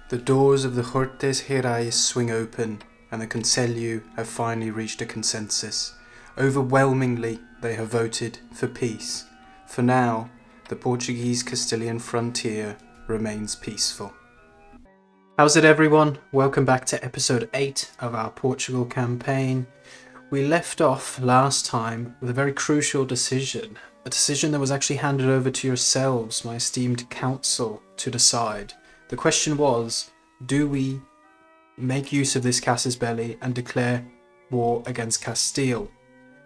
The doors of the Cortes Gerais swing open, and the Conselho have finally reached a consensus. Overwhelmingly, they have voted for peace. For now, the Portuguese-Castilian frontier remains peaceful. How's it, everyone? Welcome back to episode 8 of our Portugal campaign. We left off last time with a very crucial decision, a decision that was actually handed over to yourselves, my esteemed council, to decide. The question was, do we make use of this casus belli and declare war against Castile?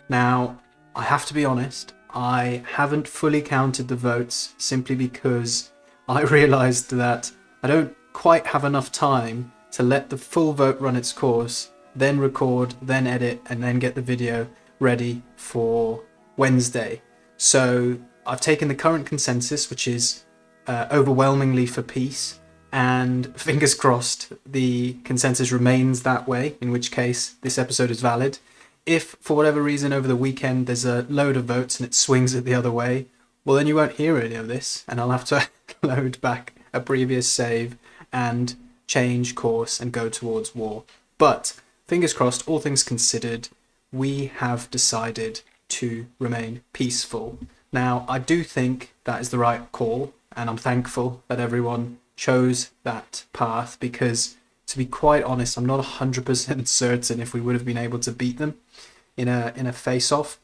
Now, I have to be honest, I haven't fully counted the votes simply because I realised that I don't quite have enough time to let the full vote run its course, then record, then edit, and then get the video ready for Wednesday. So I've taken the current consensus, which is overwhelmingly for peace, and fingers crossed the consensus remains that way, in which case this episode is valid. If for whatever reason over the weekend there's a load of votes and it swings it the other way, well then you won't hear any of this and I'll have to load back a previous save and change course and go towards war. But fingers crossed, all things considered, we have decided to remain peaceful. Now, I do think that is the right call, and I'm thankful that everyone chose that path because, to be quite honest, I'm not 100% certain if we would have been able to beat them in a face-off.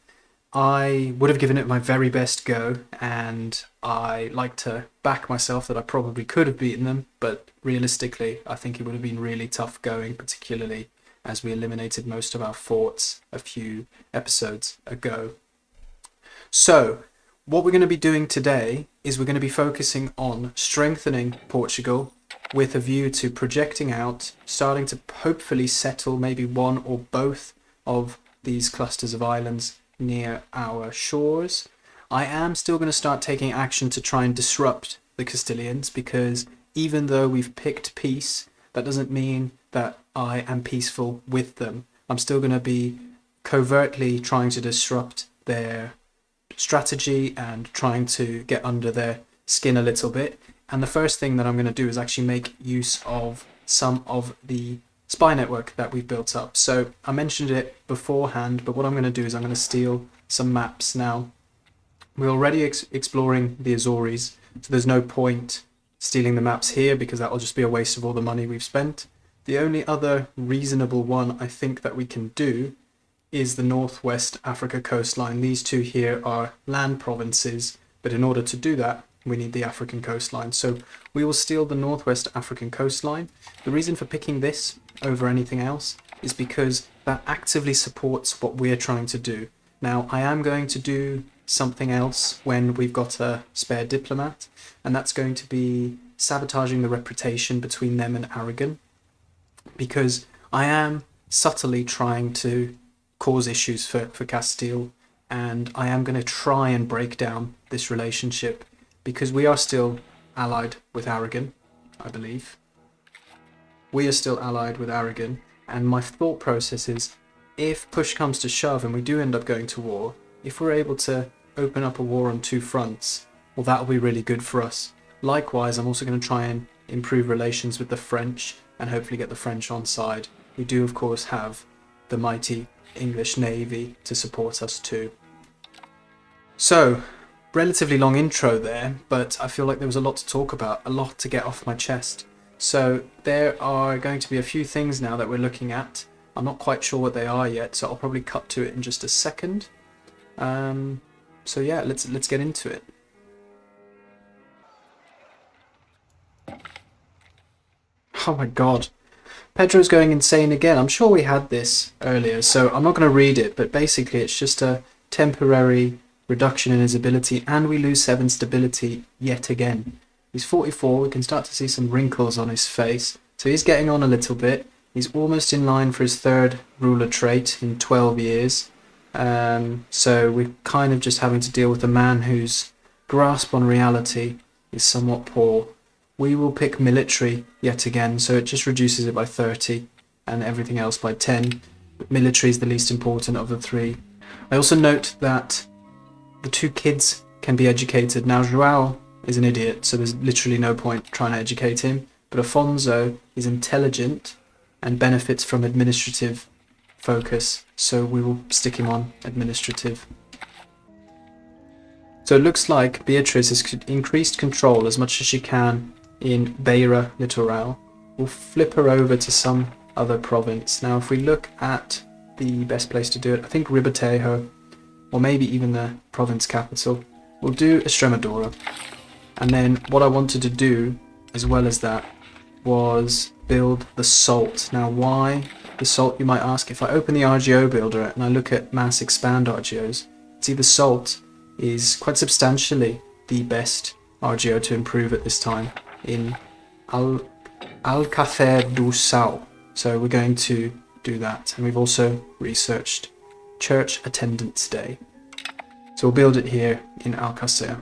I would have given it my very best go, and I like to back myself that I probably could have beaten them, but realistically, I think it would have been really tough going, particularly as we eliminated most of our forts a few episodes ago. So, what we're going to be doing today is we're going to be focusing on strengthening Portugal with a view to projecting out, starting to hopefully settle maybe one or both of these clusters of islands near our shores. I am still going to start taking action to try and disrupt the Castilians, because even though we've picked peace, that doesn't mean that I am peaceful with them. I'm still going to be covertly trying to disrupt their strategy and trying to get under their skin a little bit. And the first thing that I'm going to do is actually make use of some of the spy network that we've built up. So I mentioned it beforehand, but what I'm going to do is I'm going to steal some maps. Now, we're already exploring the Azores, so there's no point stealing the maps here because that will just be a waste of all the money we've spent. The only other reasonable one I think that we can do is the Northwest Africa coastline. These two here are land provinces, but in order to do that, we need the African coastline. So we will steal the Northwest African coastline. The reason for picking this over anything else is because that actively supports what we're trying to do. Now, I am going to do something else when we've got a spare diplomat, and that's going to be sabotaging the reputation between them and Aragon, because I am subtly trying to cause issues for Castile, and I am going to try and break down this relationship because we are still allied with Aragon, I believe. We are still allied with Aragon, and my thought process is, if push comes to shove and we do end up going to war, if we're able to open up a war on two fronts, well, that will be really good for us. Likewise, I'm also going to try and improve relations with the French and hopefully get the French on side. We do, of course, have the mighty English Navy to support us too. So, relatively long intro there, but I feel like there was a lot to talk about, a lot to get off my chest. So there are going to be a few things now that we're looking at. I'm not quite sure what they are yet, so I'll probably cut to it in just a second. So yeah, let's get into it. Oh my god. Pedro's going insane again. I'm sure we had this earlier, so I'm not going to read it, but basically it's just a temporary reduction in his ability, and we lose 7 stability yet again. He's 44, we can start to see some wrinkles on his face, so he's getting on a little bit. He's almost in line for his 3rd ruler trait in 12 years, so we're kind of just having to deal with a man whose grasp on reality is somewhat poor. We will pick military yet again, so it just reduces it by 30 and everything else by 10. But military is the least important of the 3. I also note that the 2 kids can be educated. Now, Joao is an idiot, so there's literally no point trying to educate him, but Afonso is intelligent and benefits from administrative focus, so we will stick him on administrative. So it looks like Beatrice has increased control as much as she can in Beira Litoral. We'll flip her over to some other province. Now if we look at the best place to do it, I think Ribatejo, or maybe even the province capital. We'll do Extremadura. And then what I wanted to do, as well as that, was build the salt. Now why the salt, you might ask? If I open the RGO builder and I look at mass expand RGOs, see the salt is quite substantially the best RGO to improve at this time in Alcácer do Sal. So we're going to do that. And we've also researched Church Attendance Day. So we'll build it here in Alcácer.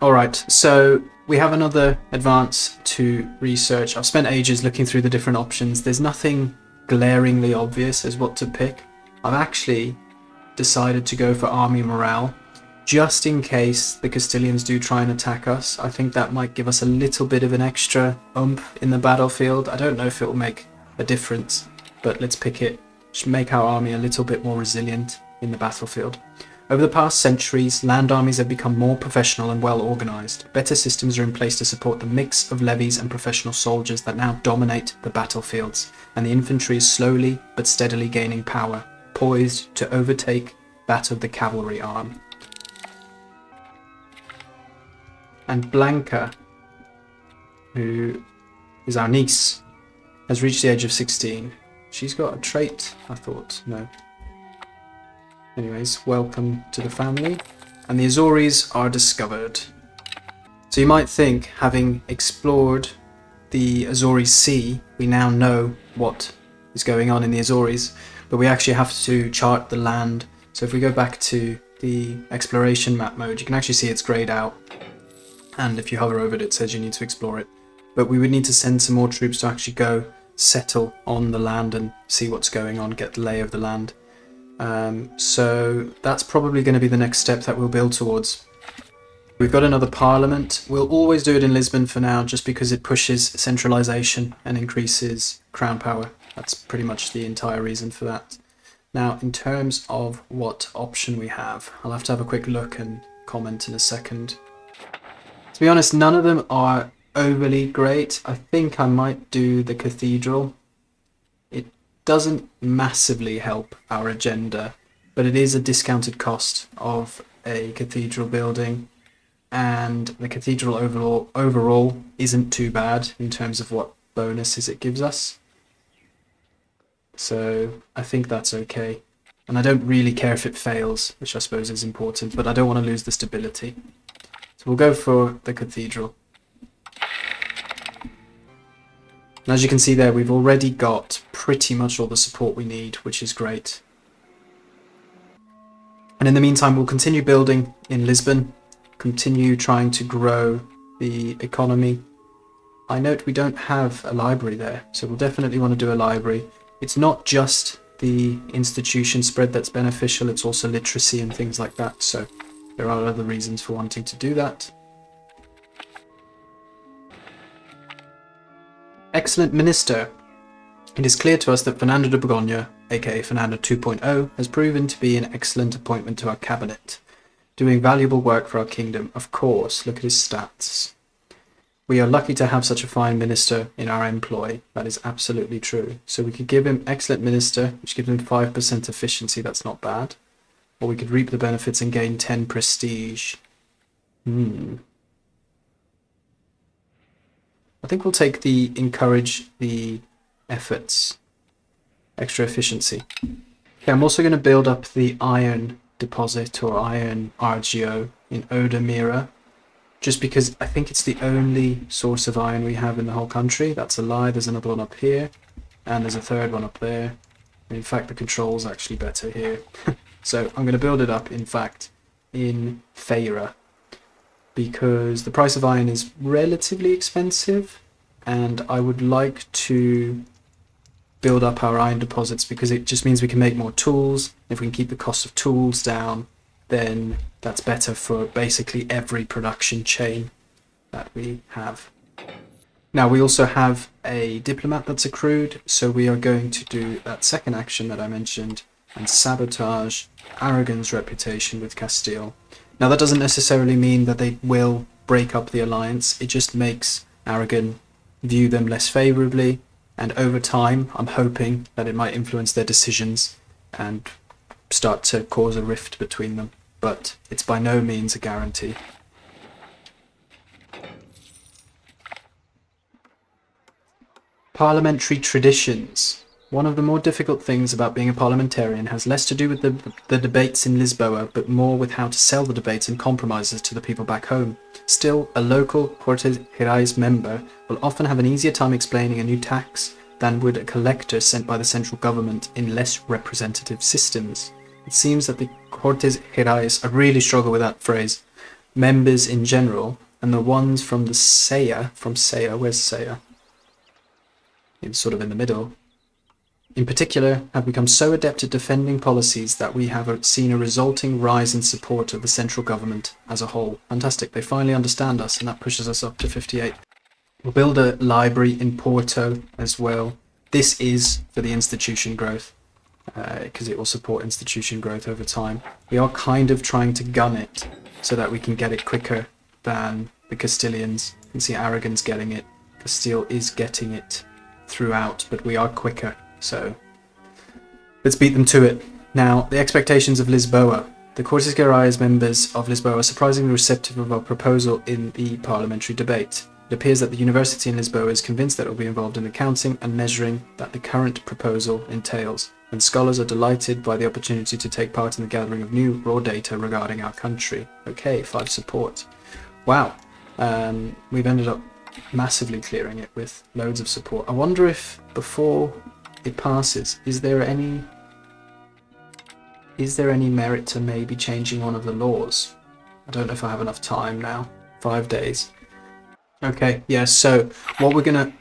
Alright, so we have another advance to research. I've spent ages looking through the different options. There's nothing glaringly obvious as what to pick. I've actually decided to go for army morale, just in case the Castilians do try and attack us. I think that might give us a little bit of an extra oomph in the battlefield. I don't know if it will make a difference, but let's pick it. Just make our army a little bit more resilient in the battlefield. Over the past centuries, land armies have become more professional and well organised. Better systems are in place to support the mix of levies and professional soldiers that now dominate the battlefields, and the infantry is slowly but steadily gaining power, poised to overtake that of the cavalry arm. And Blanca, who is our niece, has reached the age of 16. She's got a trait, I thought. No. Anyways, welcome to the family. And the Azores are discovered. So you might think, having explored the Azores Sea, we now know what is going on in the Azores, but we actually have to chart the land. So if we go back to the exploration map mode, you can actually see it's greyed out. And if you hover over it, it says you need to explore it. But we would need to send some more troops to actually go settle on the land and see what's going on, get the lay of the land. So that's probably going to be the next step that we'll build towards. We've got another parliament. We'll always do it in Lisbon for now, just because it pushes centralisation and increases crown power. That's pretty much the entire reason for that. Now, in terms of what option we have, I'll have to have a quick look and comment in a second. To be honest, none of them are overly great. I think I might do the cathedral. It doesn't massively help our agenda, but it is a discounted cost of a cathedral building, and the cathedral overall isn't too bad in terms of what bonuses it gives us. So I think that's okay. And I don't really care if it fails, which I suppose is important, but I don't want to lose the stability. So we'll go for the cathedral. And as you can see there, we've already got pretty much all the support we need, which is great. And in the meantime, we'll continue building in Lisbon, continue trying to grow the economy. I note we don't have a library there, so we'll definitely want to do a library. It's not just the institution spread that's beneficial, it's also literacy and things like that, so there are other reasons for wanting to do that. Excellent Minister. It is clear to us that Fernando de Borgoña, aka Fernando 2.0, has proven to be an excellent appointment to our cabinet, doing valuable work for our kingdom. Of course, look at his stats. We are lucky to have such a fine minister in our employ. That is absolutely true. So we could give him Excellent Minister, which gives him 5% efficiency. That's not bad. Or we could reap the benefits and gain 10 prestige. I think we'll take the encourage the efforts. Extra efficiency. Okay, I'm also going to build up the iron deposit or iron RGO in Odamira, just because I think it's the only source of iron we have in the whole country. That's a lie. There's another one up here, and there's a third one up there. And in fact, the control's actually better here. So I'm going to build it up, in fact, in Feira, because the price of iron is relatively expensive, and I would like to build up our iron deposits because it just means we can make more tools. If we can keep the cost of tools down, then that's better for basically every production chain. that we have. Now we also have a diplomat that's accrued, so we are going to do that second action that I mentioned and sabotage Aragon's reputation with Castile. Now that doesn't necessarily mean that they will break up the alliance, it just makes Aragon view them less favourably, and over time I'm hoping that it might influence their decisions and start to cause a rift between them, but it's by no means a guarantee. Parliamentary traditions. One of the more difficult things about being a parliamentarian has less to do with the debates in Lisboa, but more with how to sell the debates and compromises to the people back home. Still, a local Cortes Gerais member will often have an easier time explaining a new tax than would a collector sent by the central government in less representative systems. It seems that the Cortes Gerais, I really struggle with that phrase, members in general, and the ones from the Seia, where's Seia? It's sort of in the middle, in particular, have become so adept at defending policies that we have seen a resulting rise in support of the central government as a whole. Fantastic, they finally understand us, and that pushes us up to 58. We'll build a library in Porto as well. This is for the institution growth, because it will support institution growth over time. We are kind of trying to gun it so that we can get it quicker than the Castilians. You can see Aragon's getting it, Castile is getting it throughout, but we are quicker. So let's beat them to it. Now, the expectations of Lisboa. The Cortes Gerais members of Lisboa are surprisingly receptive of our proposal in the parliamentary debate. It appears that the university in Lisboa is convinced that it will be involved in the counting and measuring that the current proposal entails, and scholars are delighted by the opportunity to take part in the gathering of new raw data regarding our country. Okay, 5 support. Wow, we've ended up massively clearing it with loads of support. I wonder if before it passes, is there any merit to maybe changing one of the laws? I don't know if I have enough time now. 5 days. Okay, yeah, so what we're gonna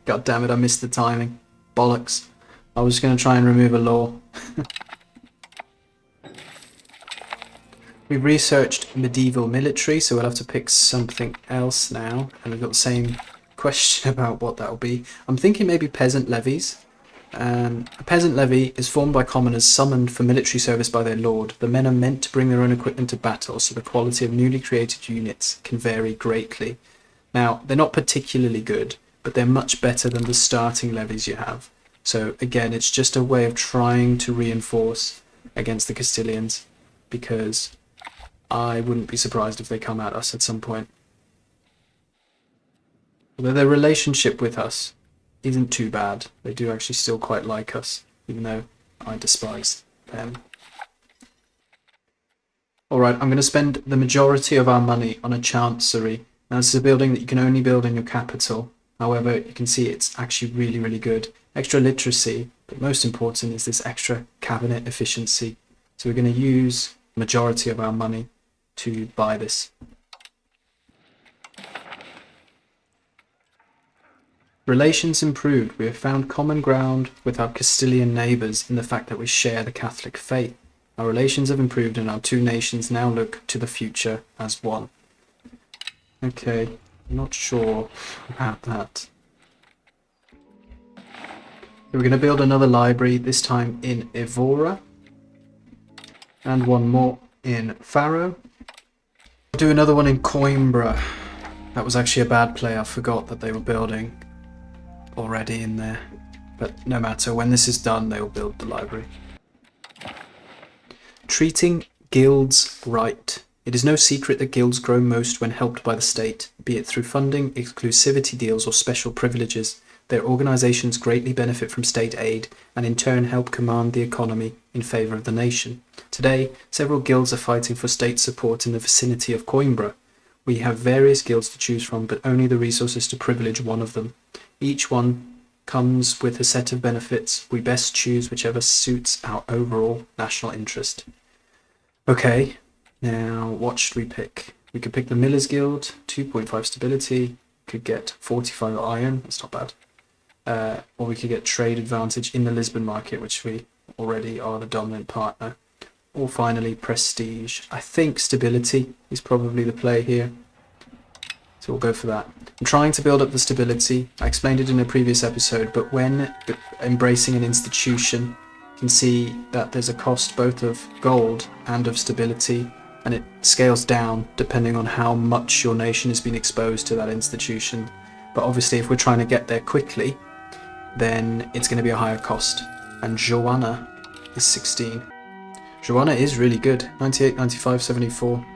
God damn it, I missed the timing. Bollocks. I was gonna try and remove a law. We've researched medieval military, so we'll have to pick something else now, and we've got the same question about what that will be. I'm thinking maybe peasant levies. A peasant levy is formed by commoners summoned for military service by their lord. The men are meant to bring their own equipment to battle, so the quality of newly created units can vary greatly. Now, they're not particularly good, but they're much better than the starting levies you have. So again, it's just a way of trying to reinforce against the Castilians, because I wouldn't be surprised if they come at us at some point. Although their relationship with us isn't too bad. They do actually still quite like us, even though I despise them. Alright, I'm going to spend the majority of our money on a chancery. Now this is a building that you can only build in your capital. However, you can see it's actually really, really good. Extra literacy, but most important is this extra cabinet efficiency. So we're going to use the majority of our money to buy this. Relations improved. We have found common ground with our Castilian neighbours in the fact that we share the Catholic faith. Our relations have improved and our two nations now look to the future as one. Okay, I'm not sure about that. We're going to build another library, this time in Evora, and one more in Faro. I'll do another one in Coimbra. That was actually a bad play, I forgot that they were building already in there. But no matter, when this is done, they will build the library. Treating guilds right. It is no secret that guilds grow most when helped by the state, be it through funding, exclusivity deals, or special privileges. Their organizations greatly benefit from state aid and in turn help command the economy in favor of the nation. Today, several guilds are fighting for state support in the vicinity of Coimbra. We have various guilds to choose from, but only the resources to privilege one of them. Each one comes with a set of benefits. We best choose whichever suits our overall national interest. Okay, now what should we pick? We could pick the Millers Guild, 2.5 stability, could get 45 iron, that's not bad. Or we could get trade advantage in the Lisbon market, which we already are the dominant partner. Or finally, prestige. I think stability is probably the play here. So we'll go for that. I'm trying to build up the stability. I explained it in a previous episode, but when embracing an institution, you can see that there's a cost both of gold and of stability, and it scales down depending on how much your nation has been exposed to that institution. But obviously if we're trying to get there quickly, then it's going to be a higher cost. And Joanna is 16. Joanna is really good. 98, 95, 74.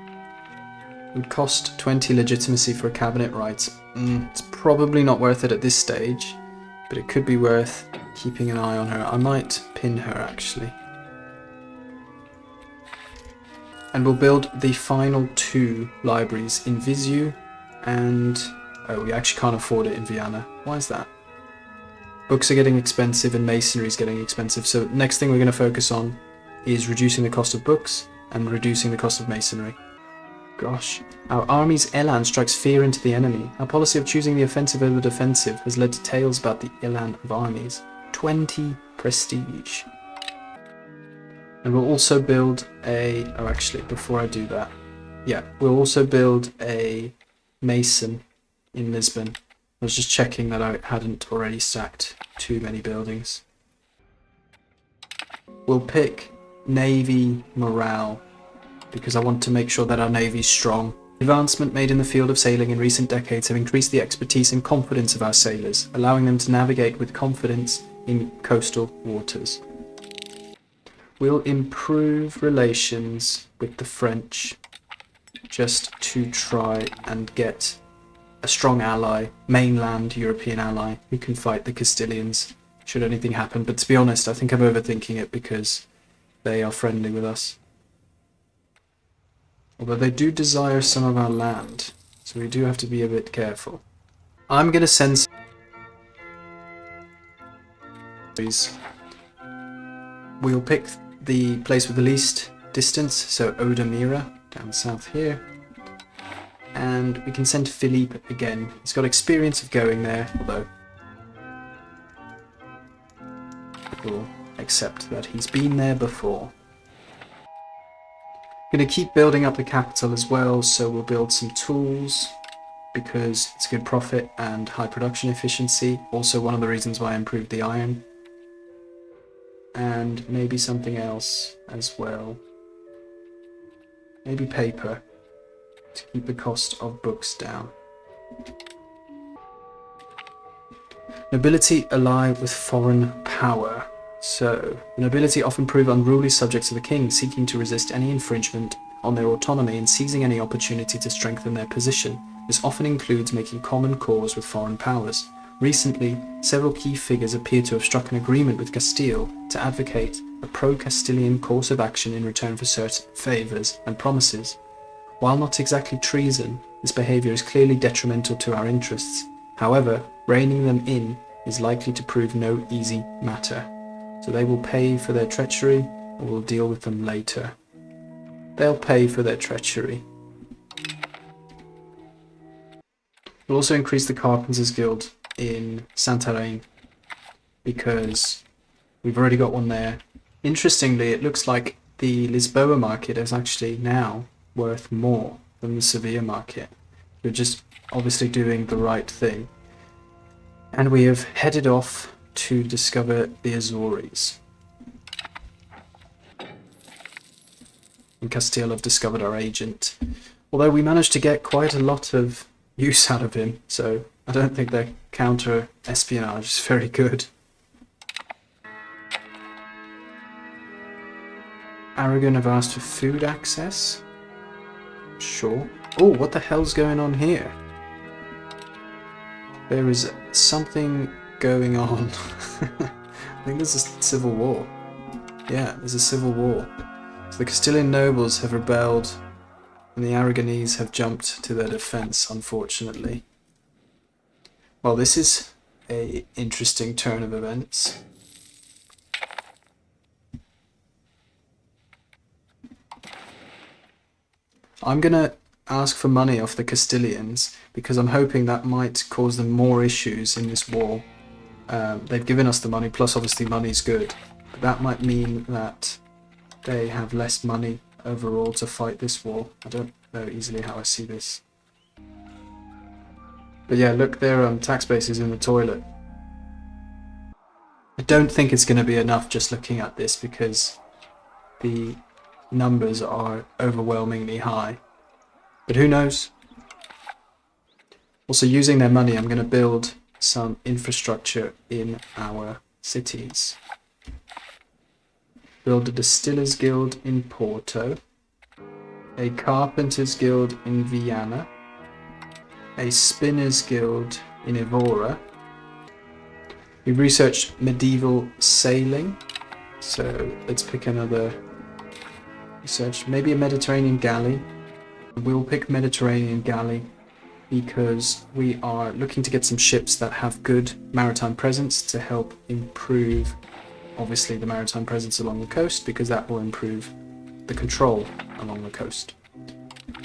It would cost 20 legitimacy for a cabinet right. It's probably not worth it at this stage, but it could be worth keeping an eye on her. I might pin her actually. And we'll build the final 2 libraries in Viseu and... oh, we actually can't afford it in Vienna. Why is that? Books are getting expensive and masonry is getting expensive, so next thing we're going to focus on is reducing the cost of books and reducing the cost of masonry. Gosh. Our army's elan strikes fear into the enemy. Our policy of choosing the offensive over the defensive has led to tales about the elan of armies. 20 prestige. And we'll also build a... oh, actually, before I do that... yeah, we'll also build a mason in Lisbon. I was just checking that I hadn't already stacked too many buildings. We'll pick Navy morale, because I want to make sure that our Navy's strong. Advancement made in the field of sailing in recent decades have increased the expertise and confidence of our sailors, allowing them to navigate with confidence in coastal waters. We'll improve relations with the French, just to try and get a strong ally, mainland European ally, who can fight the Castilians should anything happen. But to be honest, I think I'm overthinking it because they are friendly with us. Although they do desire some of our land, so we do have to be a bit careful. I'm going to send we'll pick the place with the least distance, so Odamira, down south here. And we can send Philippe again. He's got experience of going there, although we'll accept that he's been there before. Going to keep building up the capital as well, so we'll build some tools because it's good profit and high production efficiency. Also one of the reasons why I improved the iron. And maybe something else as well. Maybe paper, to keep the cost of books down. Nobility ally with foreign power. So, the nobility often prove unruly subjects of the king, seeking to resist any infringement on their autonomy and seizing any opportunity to strengthen their position. This often includes making common cause with foreign powers. Recently, several key figures appear to have struck an agreement with Castile to advocate a pro-Castilian course of action in return for certain favours and promises. While not exactly treason, this behaviour is clearly detrimental to our interests. However, reining them in is likely to prove no easy matter. So they will pay for their treachery, or we'll deal with them later. They'll pay for their treachery. We'll also increase the Carpenters Guild in Santarém, because we've already got one there. Interestingly, it looks like the Lisboa market is actually now worth more than the Sevilla market. We're just obviously doing the right thing. And we have headed off to discover the Azores. And Castile have discovered our agent. Although we managed to get quite a lot of use out of him, so I don't think their counter-espionage is very good. Aragon have asked for food access. Sure. Oh, what the hell's going on here? There is something going on. I think there's a civil war. Yeah, there's a civil war. So the Castilian nobles have rebelled, and the Aragonese have jumped to their defense, unfortunately. Well, this is an interesting turn of events. I'm gonna ask for money off the Castilians because I'm hoping that might cause them more issues in this war. They've given us the money, plus obviously money's good, but that might mean that they have less money overall to fight this war. I don't know easily how I see this. But yeah, look, their tax base is in the toilet. I don't think it's going to be enough just looking at this because the numbers are overwhelmingly high. But who knows? Also, using their money, I'm going to build some infrastructure in our cities. Build a Distillers Guild in Porto, a Carpenters Guild in Vienna, a Spinners Guild in Evora. We've researched medieval sailing, so let's pick another research. Maybe a Mediterranean galley. We'll pick Mediterranean galley because we are looking to get some ships that have good maritime presence to help improve, obviously, the maritime presence along the coast, because that will improve the control along the coast.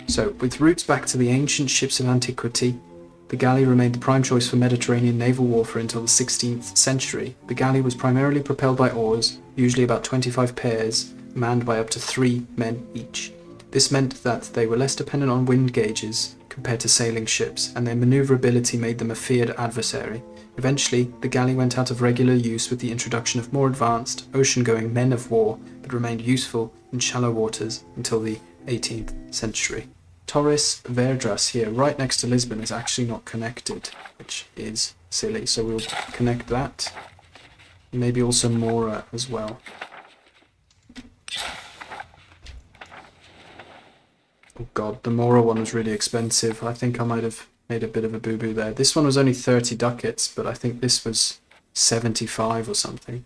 So, with roots back to the ancient ships of antiquity, the galley remained the prime choice for Mediterranean naval warfare until the 16th century. The galley was primarily propelled by oars, usually about 25 pairs, manned by up to 3 men each. This meant that they were less dependent on wind gauges compared to sailing ships, and their maneuverability made them a feared adversary. Eventually, the galley went out of regular use with the introduction of more advanced, ocean-going men of war, but remained useful in shallow waters until the 18th century. Torres Vedras here, right next to Lisbon, is actually not connected, which is silly, so we'll connect that. Maybe also Mora as well. Oh god, the Mora one was really expensive. I think I might have made a bit of a boo-boo there. This one was only 30 ducats, but I think this was 75 or something.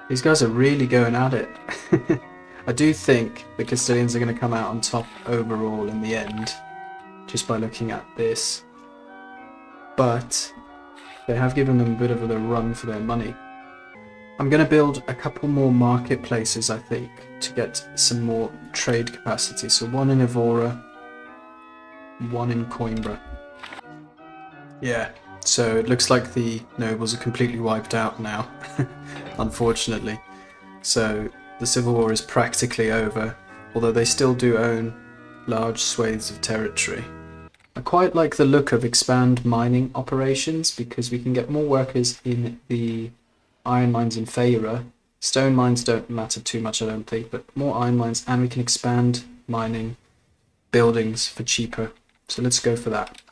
These guys are really going at it. I do think the Castilians are going to come out on top overall in the end, just by looking at this. But they have given them a bit of a run for their money. I'm going to build a couple more marketplaces, I think, to get some more trade capacity. So one in Evora, one in Coimbra. Yeah, so it looks like the nobles are completely wiped out now, unfortunately. So the civil war is practically over, although they still do own large swathes of territory. I quite like the look of expand mining operations because we can get more workers in the iron mines in Feira. Stone mines don't matter too much, I don't think, but more iron mines, and we can expand mining buildings for cheaper. So let's go for that.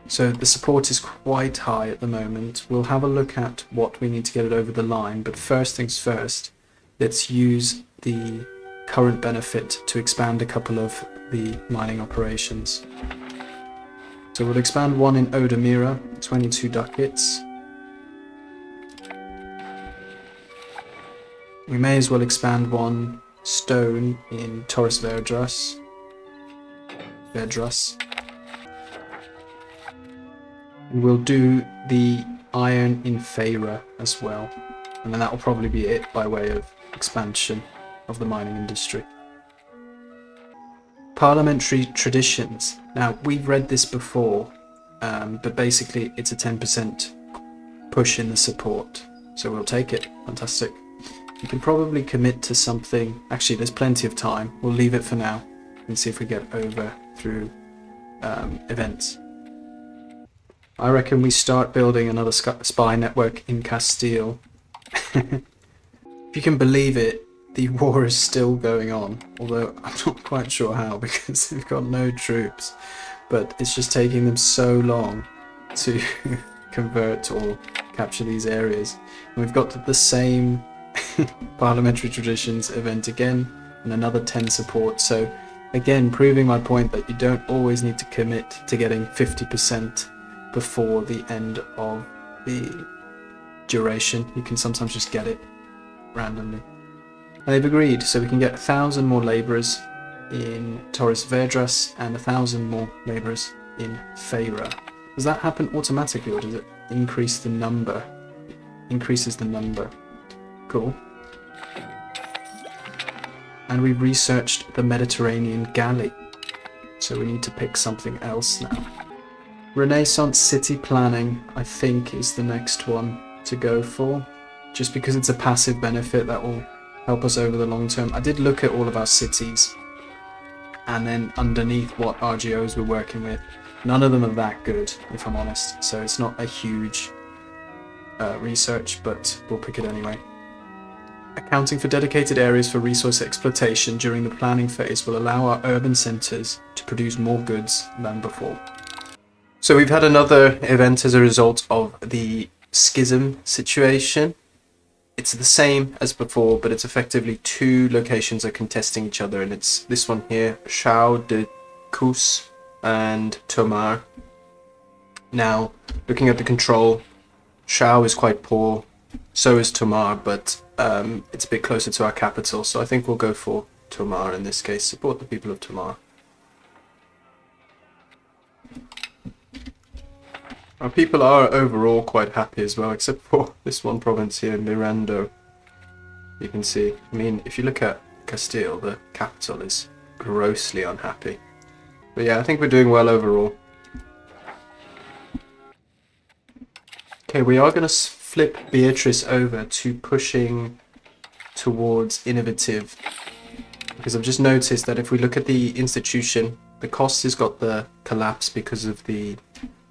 So the support is quite high at the moment. We'll have a look at what we need to get it over the line, but first things first, let's use the current benefit to expand a couple of the mining operations. So we'll expand one in Odemira, 22 ducats. We may as well expand one stone in Torres Vedras. And we'll do the iron in Feira as well. And then that will probably be it by way of expansion of the mining industry. Parliamentary traditions. Now, we've read this before, but basically it's a 10% push in the support. So we'll take it. Fantastic. You can probably commit to something. Actually, there's plenty of time. We'll leave it for now and see if we get over through events. I reckon we start building another spy network in Castile. If you can believe it, the war is still going on, although I'm not quite sure how because they've got no troops, but it's just taking them so long to convert or capture these areas. And we've got the same parliamentary traditions event again and another 10 support, so again proving my point that you don't always need to commit to getting 50% before the end of the duration. You can sometimes just get it randomly. And they've agreed, so we can get 1,000 more labourers in Torres Vedras and 1,000 more labourers in Feira. Does that happen automatically or does it increase the number? Increases the number. Cool. And we've researched the Mediterranean galley, so we need to pick something else now. Renaissance city planning, I think, is the next one to go for, just because it's a passive benefit that will help us over the long term. I did look at all of our cities, and then underneath what RGOs we're working with, none of them are that good, if I'm honest. So it's not a huge research, but we'll pick it anyway. Accounting for dedicated areas for resource exploitation during the planning phase will allow our urban centres to produce more goods than before. So we've had another event as a result of the schism situation. It's the same as before, but it's effectively two locations are contesting each other, and it's this one here, Chao de Cous and Tomar. Now, looking at the control, Chao is quite poor, so is Tomar, but it's a bit closer to our capital, so I think we'll go for Tomar in this case. Support the people of Tomar. Our people are overall quite happy as well, except for this one province here, Mirando. You can see, I mean, if you look at Castile, the capital is grossly unhappy. But yeah, I think we're doing well overall. Okay, we are going to flip Beatrice over to pushing towards innovative, because I've just noticed that if we look at the institution, the cost has got the collapse because of the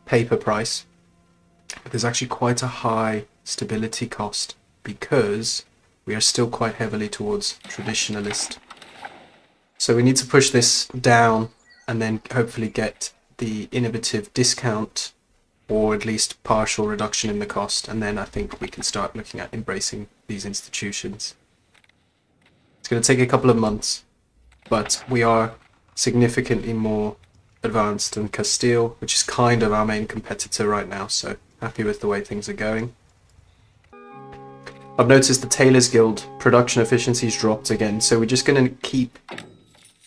paper price, but there's actually quite a high stability cost because we are still quite heavily towards traditionalist. So we need to push this down and then hopefully get the innovative discount, or at least partial reduction in the cost, and then I think we can start looking at embracing these institutions. It's going to take a couple of months, but we are significantly more advanced than Castile, which is kind of our main competitor right now, so happy with the way things are going. I've noticed the Tailors Guild production efficiency's dropped again, so we're just going to keep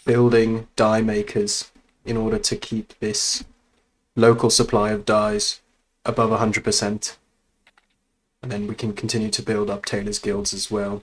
building die makers in order to keep this local supply of dyes above 100%, and then we can continue to build up Tailors Guilds as well.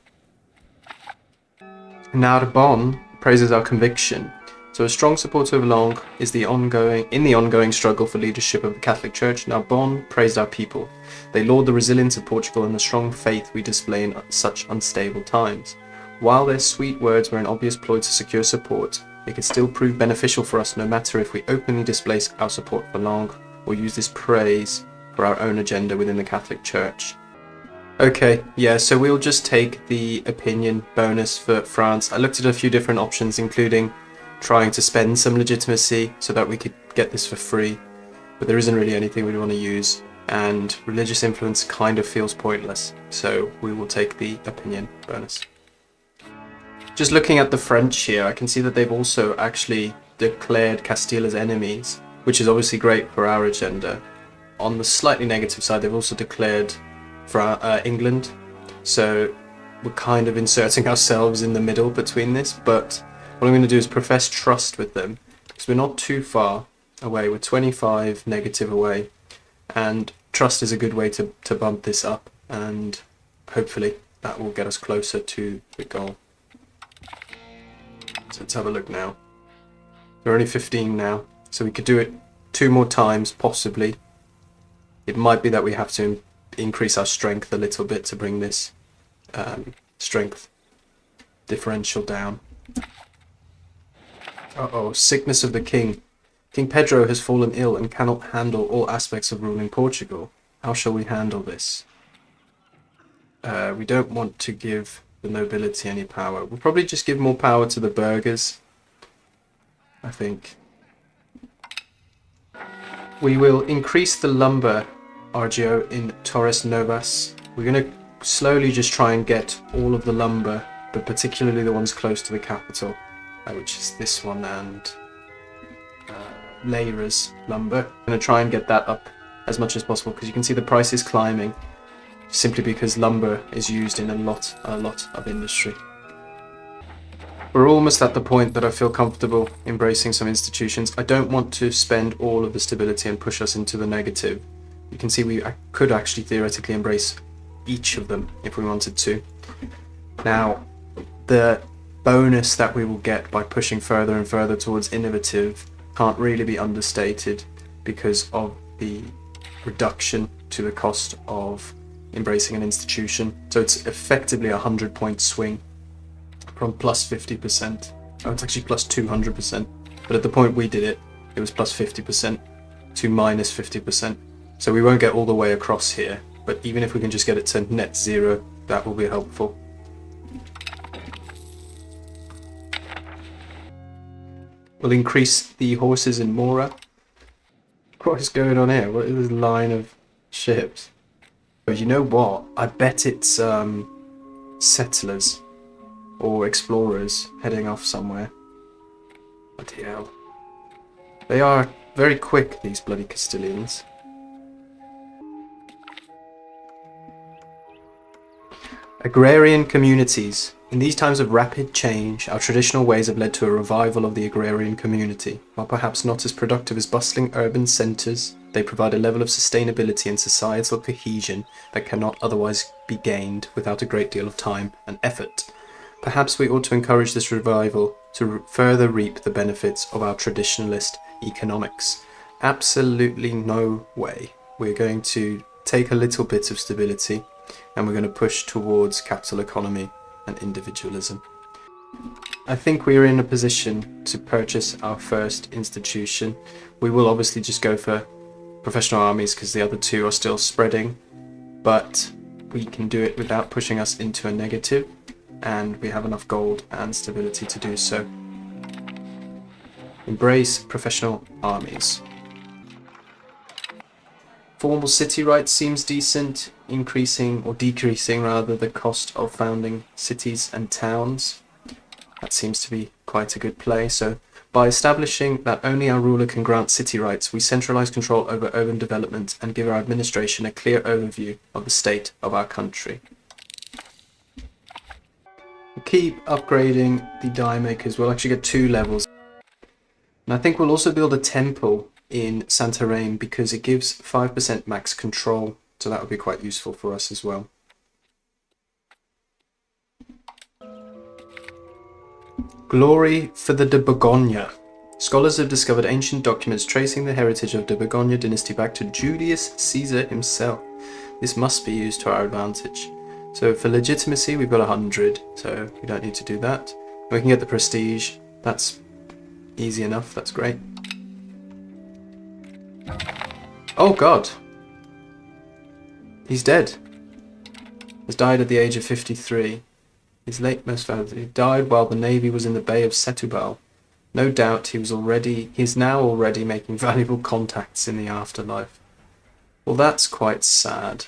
Narbonne praises our conviction. So a strong supporter of Langres is in the ongoing struggle for leadership of the Catholic Church. Narbonne praised our people. They laud the resilience of Portugal and the strong faith we display in such unstable times. While their sweet words were an obvious ploy to secure support, it could still prove beneficial for us no matter if we openly displace our support for Langres or use this praise for our own agenda within the Catholic Church. Okay, yeah, so we'll just take the opinion bonus for France. I looked at a few different options, including trying to spend some legitimacy so that we could get this for free, but there isn't really anything we want to use, and religious influence kind of feels pointless, so we will take the opinion bonus. Just looking at the French here, I can see that they've also actually declared Castile as enemies, which is obviously great for our agenda. On the slightly negative side, they've also declared for England, so we're kind of inserting ourselves in the middle between this, but what I'm going to do is profess trust with them, because we're not too far away, we're 25 negative away, and trust is a good way to bump this up, and hopefully that will get us closer to the goal. So let's have a look now. We're only 15 now, so we could do it 2 more times, possibly. It might be that we have to increase our strength a little bit to bring this strength differential down. Uh-oh, sickness of the king. King Pedro has fallen ill and cannot handle all aspects of ruling Portugal. How shall we handle this? We don't want to give the nobility any power. We'll probably just give more power to the burghers, I think. We will increase the lumber RGO in Torres Novas. We're going to slowly just try and get all of the lumber, but particularly the ones close to the capital, which is this one, and Leira's lumber. I'm going to try and get that up as much as possible, because you can see the price is climbing simply because lumber is used in a lot of industry. We're almost at the point that I feel comfortable embracing some institutions. I don't want to spend all of the stability and push us into the negative. You can see we could actually theoretically embrace each of them if we wanted to. Now, the bonus that we will get by pushing further and further towards innovative can't really be understated because of the reduction to the cost of embracing an institution. So it's effectively a 100-point swing from plus 50%. Oh, it's actually plus 200%. but at the point we did it, it was plus 50% to minus 50%. So we won't get all the way across here, but even if we can just get it to net zero, that will be helpful. We'll increase the horses in Mora. What is going on here? What is this line of ships? But you know what? I bet it's settlers or explorers heading off somewhere. Bloody hell. They are very quick, these bloody Castilians. Agrarian communities. In these times of rapid change, our traditional ways have led to a revival of the agrarian community. While perhaps not as productive as bustling urban centres, they provide a level of sustainability and societal cohesion that cannot otherwise be gained without a great deal of time and effort. Perhaps we ought to encourage this revival to further reap the benefits of our traditionalist economics. Absolutely no way. We're going to take a little bit of stability and we're going to push towards capital economy and individualism. I think we are in a position to purchase our first institution. We will obviously just go for professional armies because the other two are still spreading, but we can do it without pushing us into a negative, and we have enough gold and stability to do so. Embrace professional armies. Formal city rights seems decent, increasing or decreasing rather the cost of founding cities and towns. That seems to be quite a good play. So by establishing that only our ruler can grant city rights, we centralize control over urban development and give our administration a clear overview of the state of our country. We'll keep upgrading the die makers. We'll actually get 2 levels. And I think we'll also build a temple in Santarém because it gives 5% max control, so that would be quite useful for us as well. Glory for the de Borgogne. Scholars have discovered ancient documents tracing the heritage of the Borgogne dynasty back to Julius Caesar himself. This must be used to our advantage. So for legitimacy we've got 100, so we don't need to do that. We can get the prestige, that's easy enough, that's great. Oh god! He's dead. He's died at the age of 53. His late most valuable. He died while the navy was in the Bay of Setúbal. No doubt he is now already making valuable contacts in the afterlife. Well, that's quite sad.